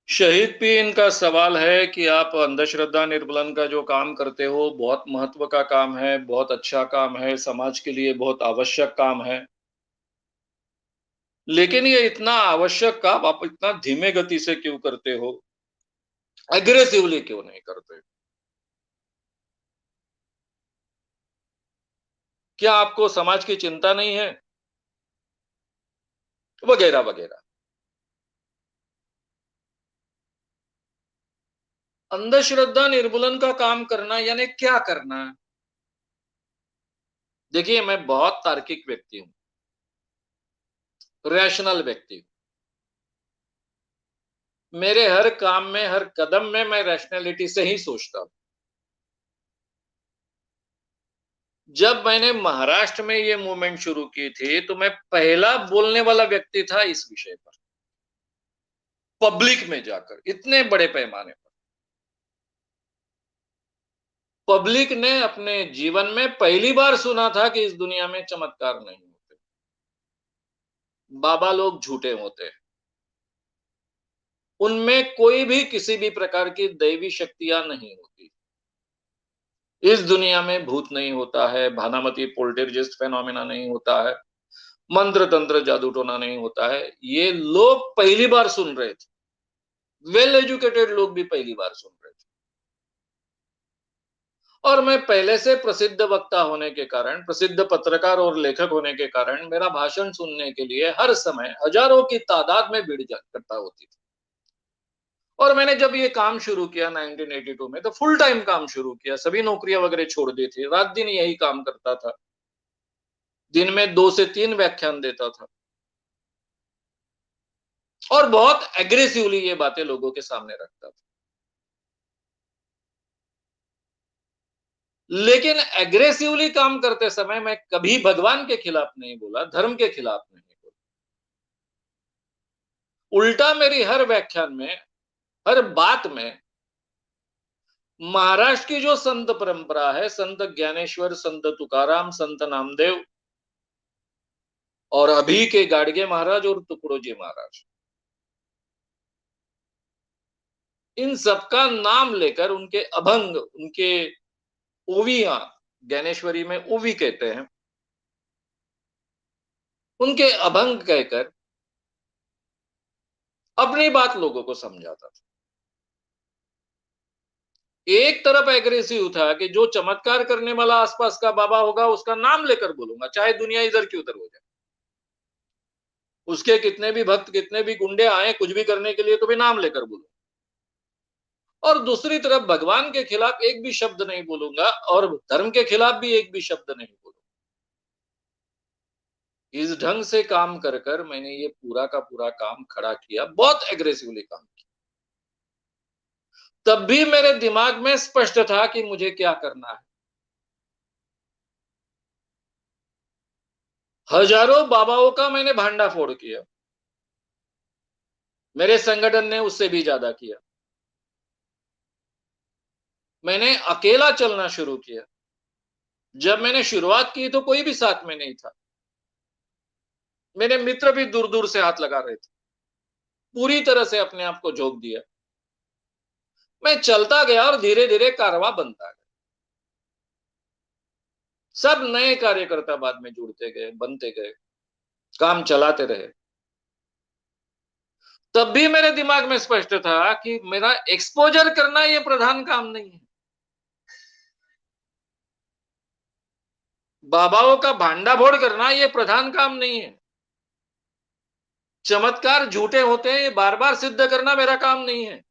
शहीद पीन का सवाल है कि आप अंधश्रद्धा निर्मूलन का जो काम करते हो, बहुत महत्व का काम है, बहुत अच्छा काम है, समाज के लिए बहुत आवश्यक काम है। लेकिन ये इतना आवश्यक काम आप इतना धीमे गति से क्यों करते हो? एग्रेसिवली क्यों नहीं करते? क्या आपको समाज की चिंता नहीं है? वगैरह, वगैरह। अंधश्रद्धा निर्मूलन का काम करना यानी क्या करना? देखिए, मैं बहुत तार्किक व्यक्ति हूँ, रैशनल व्यक्ति हूँ। मेरे हर काम में, हर कदम में मैं रैशनैलिटी से ही सोचता हूँ। जब मैंने महाराष्ट्र में ये मूवमेंट शुरू की थी, तो मैं पहला बोलने वाला व्यक्ति था इस विषय पर, पब्लिक में जाकर, इतने बड़े पैमाने पर। पब्लिक ने अपने जीवन में पहली बार सुना था कि इस दुनिया में चमत्कार नहीं होते। बाबा लोग झूठे होते हैं। उनमें कोई भी किसी भी प्रकार की दैवी शक्तियां नहीं होती। इस दुनिया में भूत नहीं होता है, भानामती पोल्टरजिस्ट फेनोमेना नहीं होता है, मंत्र तंत्र जादू टोना नहीं होता है। ये लोग पहली बार सुन रहे थे। वेल एजुकेटेड लोग भी पहली बार सुन रहे थे। और मैं पहले से प्रसिद्ध वक्ता होने के कारण, प्रसिद्ध पत्रकार और लेखक होने के कारण मेरा भाषण सुनने के लिए हर समय हजारों की तादाद में भीड़ इकट्ठा होती थी। और मैंने जब ये काम शुरू किया 1982 में, तो फुल टाइम काम शुरू किया, सभी नौकरियां वगैरह छोड़ दी थी, रात दिन यही काम करता था। दिन में 2 से 3 व्याख्यान देता था और बहुत एग्रेसिवली ये बातें लोगों के सामने रखता था। लेकिन एग्रेसिवली काम करते समय मैं कभी भगवान के खिलाफ नहीं बोला, धर्म के खिलाफ नहीं बोला। उल्टा मेरी हर व्याख्यान में, हर बात में महाराष्ट्र की जो संत परंपरा है, संत ज्ञानेश्वर, संत तुकाराम, संत नामदेव और अभी के गाडगे महाराज और तुकडोजी महाराज, इन सबका नाम लेकर उनके अभंग, उनके ओवियां, ज्ञानेश्वरी में ओवी कहते हैं, उनके अभंग कहकर अपनी बात लोगों को समझाता था। एक तरफ एग्रेसिव था कि जो चमत्कार करने वाला आसपास का बाबा होगा उसका नाम लेकर बोलूंगा, चाहे दुनिया इधर की उधर हो जाए। उसके कितने भी भक्त, कितने भी गुंडे आए कुछ भी करने के लिए, तो भी नाम लेकर बोलूंगा। और दूसरी तरफ भगवान के खिलाफ एक भी शब्द नहीं बोलूंगा और धर्म के खिलाफ भी एक भी शब्द नहीं बोलूंगा। इस ढंग से काम कर कर मैंने ये पूरा का पूरा काम खड़ा किया, बहुत एग्रेसिवली काम किया। तब भी मेरे दिमाग में स्पष्ट था कि मुझे क्या करना है। हजारों बाबाओं का मैंने भांडाफोड़ किया। मेरे संगठन ने उससे भी ज्यादा किया। मैंने अकेला चलना शुरू किया। जब मैंने शुरुआत की तो कोई भी साथ में नहीं था। मेरे मित्र भी दूर दूर से हाथ लगा रहे थे। पूरी तरह से अपने आप को झोंक दिया। मैं चलता गया और धीरे धीरे कारवां बनता गया। सब नए कार्यकर्ता बाद में जुड़ते गए, बनते गए, काम चलाते रहे। तब भी मेरे दिमाग में स्पष्ट था कि मेरा एक्सपोजर करना ये प्रधान काम नहीं है। बाबाओं का भांडाफोड़ करना ये प्रधान काम नहीं है। चमत्कार झूठे होते हैं, ये बार बार सिद्ध करना मेरा काम नहीं है।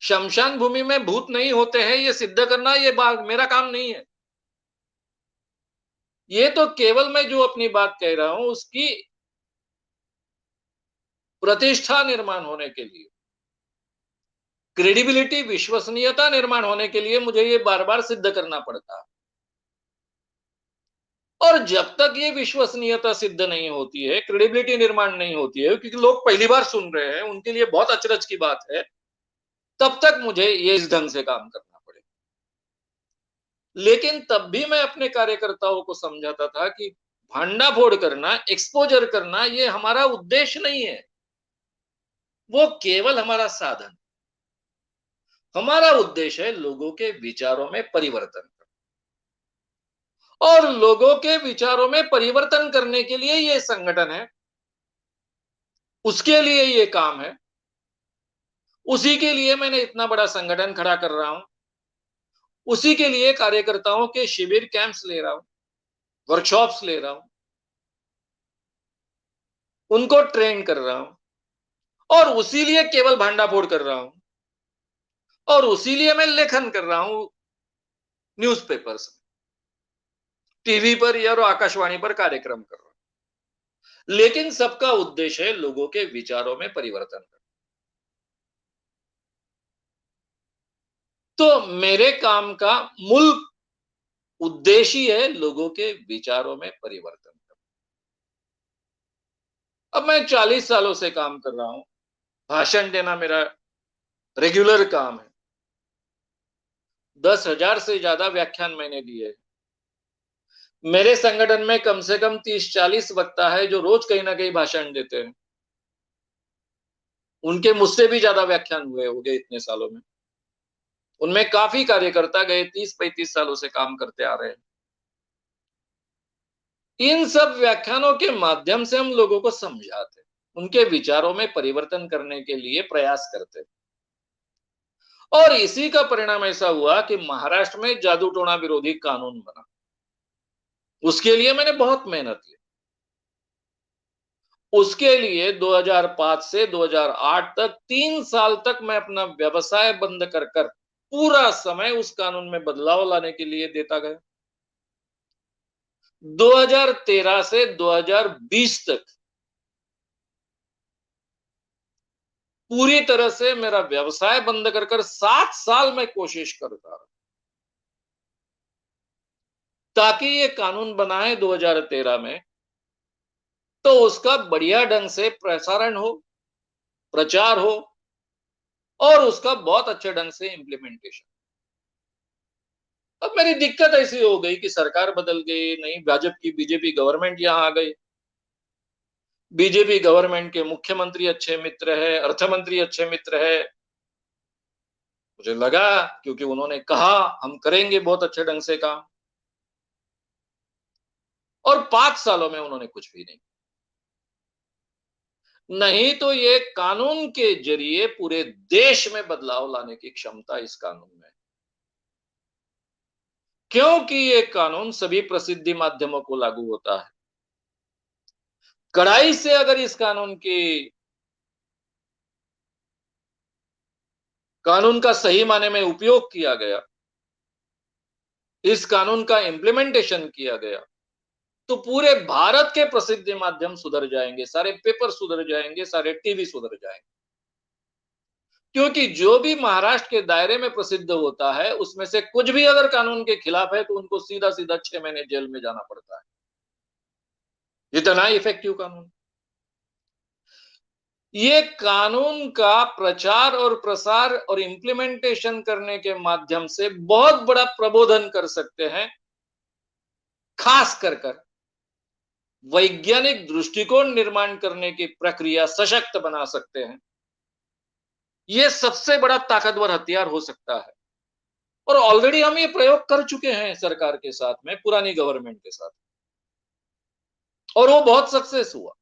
शमशान भूमि में भूत नहीं होते हैं, ये सिद्ध करना ये मेरा काम नहीं है। ये तो केवल मैं जो अपनी बात कह रहा हूं उसकी प्रतिष्ठा निर्माण होने के लिए, क्रेडिबिलिटी, विश्वसनीयता निर्माण होने के लिए मुझे ये बार बार सिद्ध करना पड़ता है। और जब तक ये विश्वसनीयता सिद्ध नहीं होती है, क्रेडिबिलिटी निर्माण नहीं होती है, क्योंकि लोग पहली बार सुन रहे हैं, उनके लिए बहुत अचरज की बात है, तब तक मुझे ये इस ढंग से काम करना पड़ेगा। लेकिन तब भी मैं अपने कार्यकर्ताओं को समझाता था कि भांडाफोड़ करना, एक्सपोजर करना ये हमारा उद्देश्य नहीं है। वो केवल हमारा साधन। हमारा उद्देश्य है लोगों के विचारों में परिवर्तन करना। और लोगों के विचारों में परिवर्तन करने के लिए ये संगठन है, उसके लिए ये काम है, उसी के लिए मैंने इतना बड़ा संगठन खड़ा कर रहा हूं, उसी के लिए कार्यकर्ताओं के शिविर कैंप्स ले रहा हूं, वर्कशॉप्स ले रहा हूं, उनको ट्रेन कर रहा हूं, और उसी लिए केवल भांडाफोड़ कर रहा हूं, और उसी लिए मैं लेखन कर रहा हूं न्यूज़पेपर्स में, टीवी पर या और आकाशवाणी पर कार्यक्रम कर रहा हूं। लेकिन सबका उद्देश्य है लोगों के विचारों में परिवर्तन करना। तो मेरे काम का मूल उद्देश्य ही है लोगों के विचारों में परिवर्तन करना। अब मैं 40 सालों से काम कर रहा हूं, भाषण देना मेरा रेगुलर काम है। 10,000 से ज्यादा व्याख्यान मैंने दिए। मेरे संगठन में कम से कम 30-40 वक्ता है जो रोज कहीं ना कहीं भाषण देते हैं। उनके मुझसे भी ज्यादा व्याख्यान हुए होंगे इतने सालों में। उनमें काफी कार्यकर्ता गए 30-35 सालों से काम करते आ रहे हैं। इन सब व्याख्यानों के माध्यम से हम लोगों को समझाते, उनके विचारों में परिवर्तन करने के लिए प्रयास करते। और इसी का परिणाम ऐसा हुआ कि महाराष्ट्र में जादू टोना विरोधी कानून बना। उसके लिए मैंने बहुत मेहनत की। उसके लिए 2005 से 2008 तक 3 साल तक मैं अपना व्यवसाय बंद कर कर पूरा समय उस कानून में बदलाव लाने के लिए देता गया। 2013 से 2020 तक पूरी तरह से मेरा व्यवसाय बंद कर कर 7 साल में कोशिश करता रहा ताकि ये कानून बना है 2013 में, तो उसका बढ़िया ढंग से प्रसारण हो, प्रचार हो, और उसका बहुत अच्छे ढंग से इंप्लीमेंटेशन। अब मेरी दिक्कत ऐसी हो गई कि सरकार बदल गई, नई भाजपा की बीजेपी गवर्नमेंट यहां आ गई। बीजेपी गवर्नमेंट के मुख्यमंत्री अच्छे मित्र है, अर्थमंत्री अच्छे मित्र है। मुझे लगा क्योंकि उन्होंने कहा हम करेंगे बहुत अच्छे ढंग से काम, और 5 सालों में उन्होंने कुछ भी नहीं। नहीं तो ये कानून के जरिए पूरे देश में बदलाव लाने की क्षमता इस कानून में, क्योंकि ये कानून सभी प्रसिद्धि माध्यमों को लागू होता है। कड़ाई से अगर इस कानून का सही माने में उपयोग किया गया, इस कानून का इंप्लीमेंटेशन किया गया, तो पूरे भारत के प्रसिद्धि माध्यम सुधर जाएंगे, सारे पेपर सुधर जाएंगे, सारे टीवी सुधर जाएंगे। क्योंकि जो भी महाराष्ट्र के दायरे में प्रसिद्ध होता है, उसमें से कुछ भी अगर कानून के खिलाफ है तो उनको सीधा सीधा 6 महीने जेल में जाना पड़ता है। इतना इफेक्टिव कानून। ये कानून का प्रचार और प्रसार और इंप्लीमेंटेशन करने के माध्यम से बहुत बड़ा प्रबोधन कर सकते हैं, खास कर वैज्ञानिक दृष्टिकोण निर्माण करने की प्रक्रिया सशक्त बना सकते हैं। ये सबसे बड़ा ताकतवर हथियार हो सकता है, और ऑलरेडी हम ये प्रयोग कर चुके हैं सरकार के साथ में, पुरानी गवर्नमेंट के साथ, और वो बहुत सक्सेस हुआ,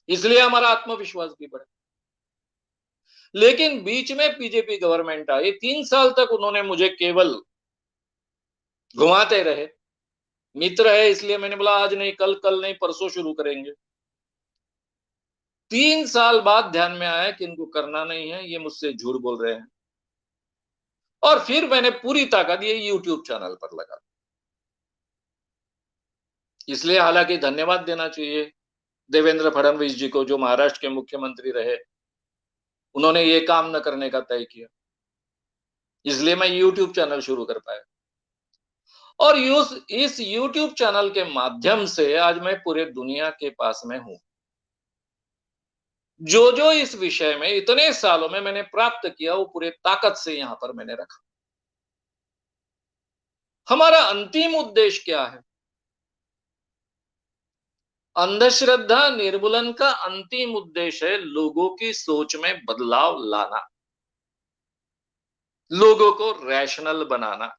इसलिए हमारा आत्मविश्वास भी बढ़ा। लेकिन बीच में बीजेपी गवर्नमेंट आई, 3 साल तक उन्होंने मुझे केवल घुमाते रहे। मित्र है इसलिए मैंने बोला आज नहीं, कल, कल नहीं, परसों शुरू करेंगे। 3 साल बाद ध्यान में आया कि इनको करना नहीं है, ये मुझसे झूठ बोल रहे हैं, और फिर मैंने पूरी ताकत ये यूट्यूब चैनल पर लगा। इसलिए हालांकि धन्यवाद देना चाहिए देवेंद्र फडणवीस जी को, जो महाराष्ट्र के मुख्यमंत्री रहे, उन्होंने ये काम न करने का तय किया, इसलिए मैं यूट्यूब चैनल शुरू कर पाया। और इस यूट्यूब चैनल के माध्यम से आज मैं पूरे दुनिया के पास में हूं। जो जो इस विषय में इतने सालों में मैंने प्राप्त किया, वो पूरे ताकत से यहां पर मैंने रखा। हमारा अंतिम उद्देश्य क्या है? अंधश्रद्धा निर्मूलन का अंतिम उद्देश्य है लोगों की सोच में बदलाव लाना, लोगों को रैशनल बनाना।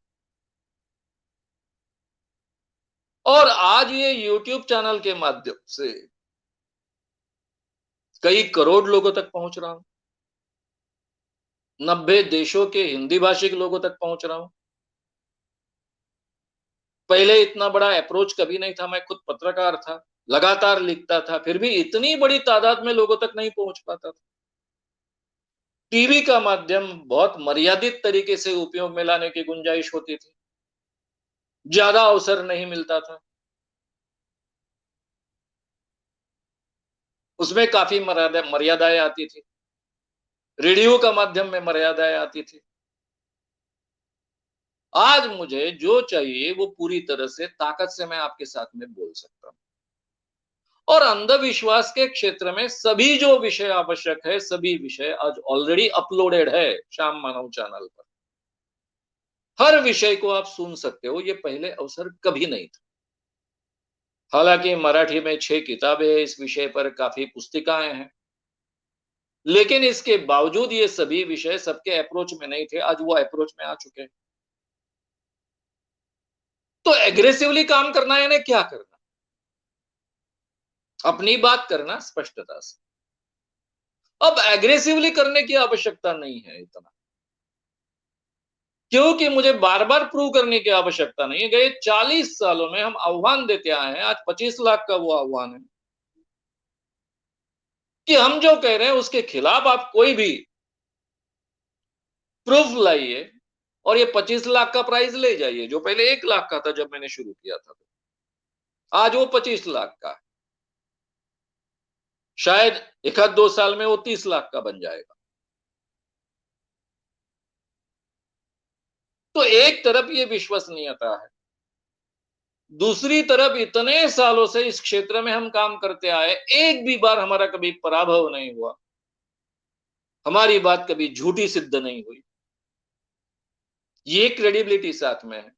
और आज ये यूट्यूब चैनल के माध्यम से कई करोड़ लोगों तक पहुंच रहा हूं, 90 देशों के हिंदी भाषी के लोगों तक पहुंच रहा हूं। पहले इतना बड़ा अप्रोच कभी नहीं था, मैं खुद पत्रकार था, लगातार लिखता था, फिर भी इतनी बड़ी तादाद में लोगों तक नहीं पहुंच पाता था। टीवी का माध्यम बहुत मर्यादित तरीके से उपयोग में लाने की गुंजाइश होती थी, ज्यादा अवसर नहीं मिलता था, उसमें काफी मर्यादाएं आती थी, रेडियो का माध्यम में मर्यादाएं आती थी। आज मुझे जो चाहिए वो पूरी तरह से ताकत से मैं आपके साथ में बोल सकता हूं। और अंधविश्वास के क्षेत्र में सभी जो विषय आवश्यक है, सभी विषय आज ऑलरेडी अपलोडेड है श्याम मानव चैनल पर। हर विषय को आप सुन सकते हो, ये पहले अवसर कभी नहीं था। हालांकि मराठी में 6 किताबें हैं इस विषय पर, काफी पुस्तिकाएं हैं, लेकिन इसके बावजूद ये सभी विषय सबके अप्रोच में नहीं थे, आज वो अप्रोच में आ चुके हैं। तो एग्रेसिवली काम करना है, यानी क्या करना? अपनी बात करना स्पष्टता से। अब एग्रेसिवली करने की आवश्यकता नहीं है इतना, क्योंकि मुझे बार-बार प्रूव करने की आवश्यकता नहीं है। गए 40 सालों में हम आह्वान देते आए हैं, आज 25 लाख का वो आह्वान है कि हम जो कह रहे हैं उसके खिलाफ आप कोई भी प्रूफ लाइए और ये 25 लाख का प्राइस ले जाइए, जो पहले 1 लाख का था जब मैंने शुरू किया था। आज वो 25 लाख का है। शायद 1 आध 2 साल में वो 30 लाख का बन जाएगा। तो एक तरफ ये विश्वसनीयता है, दूसरी तरफ इतने सालों से इस क्षेत्र में हम काम करते आए, एक भी बार हमारा कभी पराभव नहीं हुआ, हमारी बात कभी झूठी सिद्ध नहीं हुई। ये क्रेडिबिलिटी साथ में है।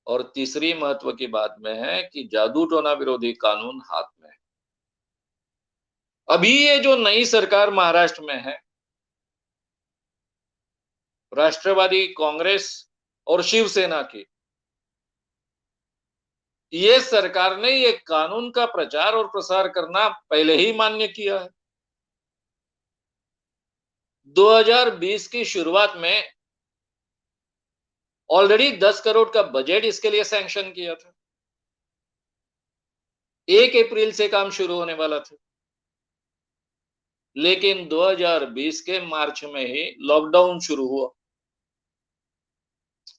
और तीसरी महत्व की बात में है कि जादू टोना विरोधी कानून हाथ में है। अभी ये जो नई सरकार महाराष्ट्र में है, राष्ट्रवादी कांग्रेस और शिवसेना की, ये सरकार ने ये कानून का प्रचार और प्रसार करना पहले ही मान्य किया है। 2020 की शुरुआत में ऑलरेडी 10 करोड़ का बजट इसके लिए सैंक्शन किया था। 1 अप्रैल से काम शुरू होने वाला था, लेकिन 2020 के मार्च में ही लॉकडाउन शुरू हुआ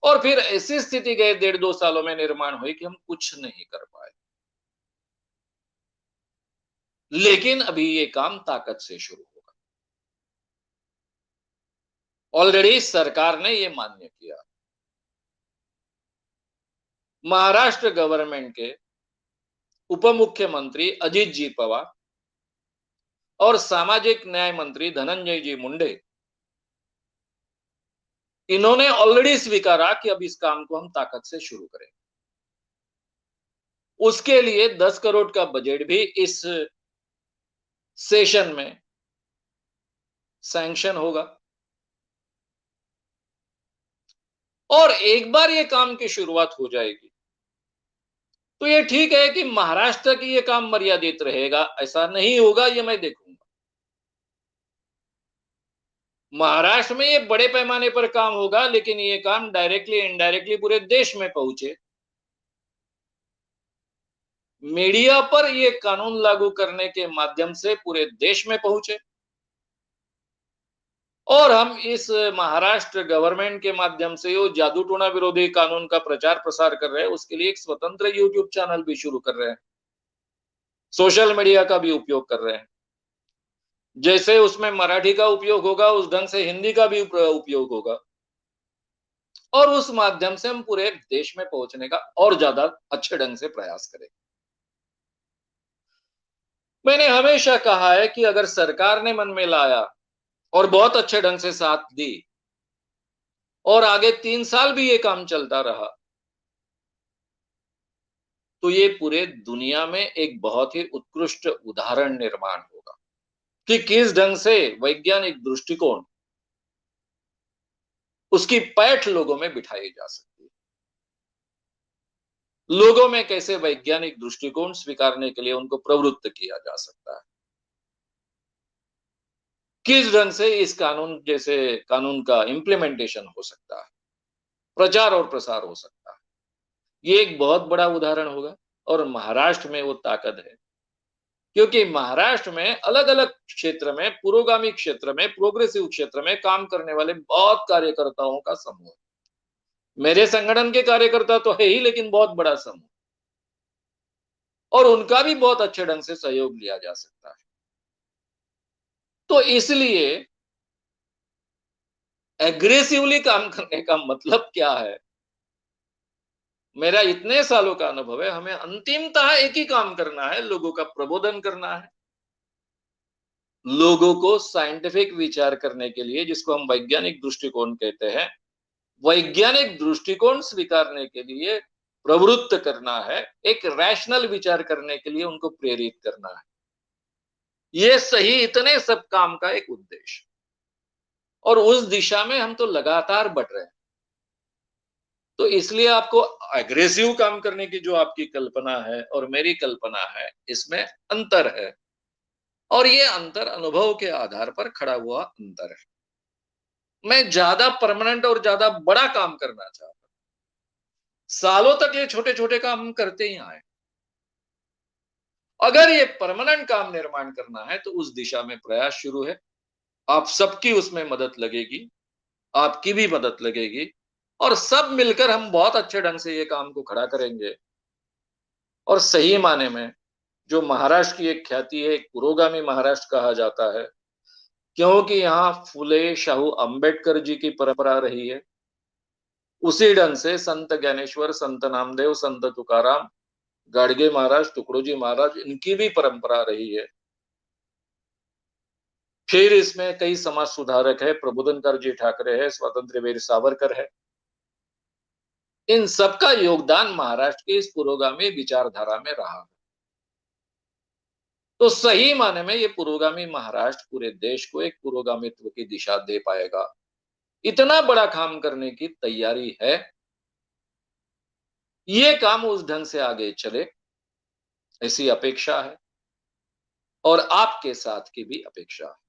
और फिर ऐसी स्थिति गए 1.5-2 सालों में निर्माण हुई कि हम कुछ नहीं कर पाए। लेकिन अभी ये काम ताकत से शुरू होगा। ऑलरेडी सरकार ने ये मान्य किया। महाराष्ट्र गवर्नमेंट के उप मुख्यमंत्री अजित जी पवार और सामाजिक न्याय मंत्री धनंजय जी मुंडे, इन्होंने ऑलरेडी स्वीकारा कि अब इस काम को हम ताकत से शुरू करें। उसके लिए 10 करोड़ का बजट भी इस सेशन में सैंक्शन होगा। और एक बार ये काम की शुरुआत हो जाएगी तो ये ठीक है कि महाराष्ट्र की ये काम मर्यादित रहेगा, ऐसा नहीं होगा, ये मैं देखूंगा। महाराष्ट्र में ये बड़े पैमाने पर काम होगा, लेकिन ये काम डायरेक्टली इनडायरेक्टली पूरे देश में पहुंचे। मीडिया पर ये कानून लागू करने के माध्यम से पूरे देश में पहुंचे और हम इस महाराष्ट्र गवर्नमेंट के माध्यम से जो जादू टोना विरोधी कानून का प्रचार प्रसार कर रहे हैं, उसके लिए एक स्वतंत्र यूट्यूब चैनल भी शुरू कर रहे हैं, सोशल मीडिया का भी उपयोग कर रहे हैं। जैसे उसमें मराठी का उपयोग होगा, उस ढंग से हिंदी का भी उपयोग होगा और उस माध्यम से हम पूरे देश में पहुंचने का और ज्यादा अच्छे ढंग से प्रयास करें। मैंने हमेशा कहा है कि अगर सरकार ने मन में लाया और बहुत अच्छे ढंग से साथ दी और आगे 3 साल भी ये काम चलता रहा, तो ये पूरे दुनिया में एक बहुत ही उत्कृष्ट उदाहरण निर्माण होगा कि किस ढंग से वैज्ञानिक दृष्टिकोण उसकी पैठ लोगों में बिठाई जा सकती है। लोगों में कैसे वैज्ञानिक दृष्टिकोण स्वीकारने के लिए उनको प्रवृत्त किया जा सकता है। किस ढंग से इस कानून का इम्प्लीमेंटेशन हो सकता है, प्रचार और प्रसार हो सकता है। ये एक बहुत बड़ा उदाहरण होगा और महाराष्ट्र में वो ताकत है। क्योंकि महाराष्ट्र में अलग-अलग क्षेत्र में, पुरोगामी क्षेत्र में, प्रोग्रेसिव क्षेत्र में काम करने वाले बहुत कार्यकर्ताओं का समूह है। मेरे संगठन के कार्यकर्ता तो है ही, लेकिन बहुत बड़ा समूह, और उनका भी बहुत अच्छे ढंग से सहयोग लिया जा सकता है। तो इसलिए एग्रेसिवली काम करने का मतलब क्या है? मेरा इतने सालों का अनुभव है, हमें अंतिमतः एक ही काम करना है, लोगों का प्रबोधन करना है। लोगों को साइंटिफिक विचार करने के लिए, जिसको हम वैज्ञानिक दृष्टिकोण कहते हैं, वैज्ञानिक दृष्टिकोण स्वीकारने के लिए प्रवृत्त करना है, एक रैशनल विचार करने के लिए उनको प्रेरित करना है। ये सही इतने सब काम का एक उद्देश्य, और उस दिशा में हम तो लगातार बढ़ रहे हैं। तो इसलिए आपको एग्रेसिव काम करने की जो आपकी कल्पना है और मेरी कल्पना है, इसमें अंतर है, और ये अंतर अनुभव के आधार पर खड़ा हुआ अंतर है। मैं ज्यादा परमानेंट और ज्यादा बड़ा काम करना चाहता हूं। सालों तक ये छोटे छोटे काम हम करते ही आए। अगर ये परमानेंट काम निर्माण करना है तो उस दिशा में प्रयास शुरू है। आप सबकी उसमें मदद लगेगी, आपकी भी मदद लगेगी, और सब मिलकर हम बहुत अच्छे ढंग से ये काम को खड़ा करेंगे। और सही माने में जो महाराष्ट्र की एक ख्याति है, एक पुरोगामी महाराष्ट्र कहा जाता है, क्योंकि यहाँ फुले शाहू अंबेडकर जी की परंपरा रही है। उसी ढंग से संत ज्ञानेश्वर, संत नामदेव, संत तुकाराम, गाडगे महाराज, टुकड़ोजी महाराज, इनकी भी परंपरा रही है। फिर इसमें कई समाज सुधारक है, प्रबोधनकार जी ठाकरे है, स्वतंत्र वीर सावरकर है। इन सबका योगदान महाराष्ट्र की इस पुरोगामी विचारधारा में रहा है। तो सही माने में ये पुरोगामी महाराष्ट्र पूरे देश को एक पुरोगामित्व की दिशा दे पाएगा। इतना बड़ा काम करने की तैयारी है। ये काम उस ढंग से आगे चले, ऐसी अपेक्षा है, और आपके साथ की भी अपेक्षा है।